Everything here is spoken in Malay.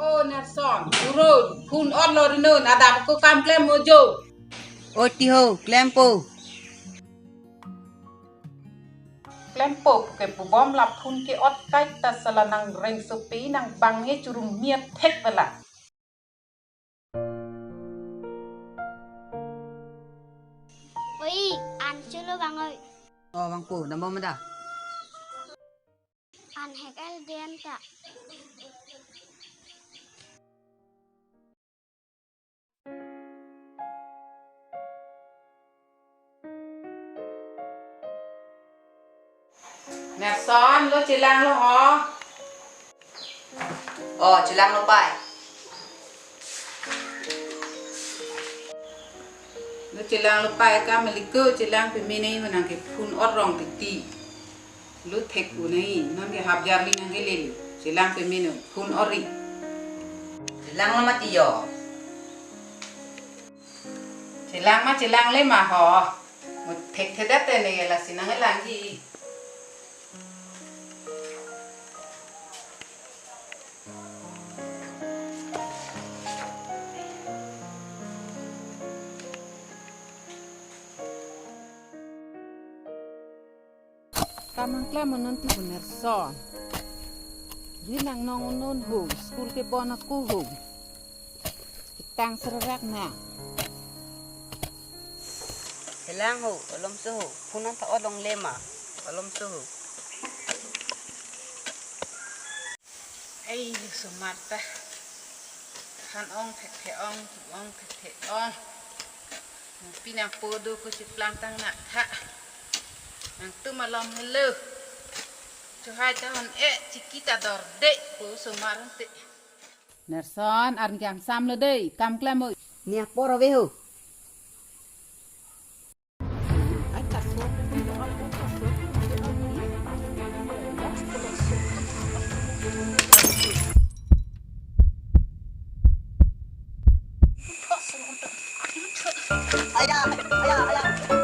Oh, Nelson, urut, pun on lorino, ada aku kam klem mojo. Oh tiho, klempo. Klempo ke bom lap pun ke ot kai ta salanang reng sepi nang banghe curum miat tek bela. Ôi, ăn chưa lo bang ơi. Oh bangpo, namo mada. Ăn hẹt ăn đen cả. Nelson, lo cilang lo ho. Oh chilang lo pai. Lo cilang lo pai ka meliko cilang pemini menang ke pun orang titi. Lo tek punai, non ke habjar li nang ke lili. Cilang pemini pun ori. Chilang lo mati yo. Cilang ma cilang le ma ho. Một tek tek này là xin năng làm gì? Kamang klam nanti bener son. Rinang nong non hu, school ke bon aku hu. Kitang serak na. Chilang ho, olom suhu. Punan ta olong lema. Olom suhu. Ay, sumarta. Han ong thek ong thek ong. Pinang podo ko si plantang nak ha. Nang tu malam hello. Cho hai tahun cikita dor dek ko sumarante. Nerson arn kyang sam le dei, kam klam oi. Nia poro veho. Ai ta so pun to al ta so. Ayah, ayah, ayah.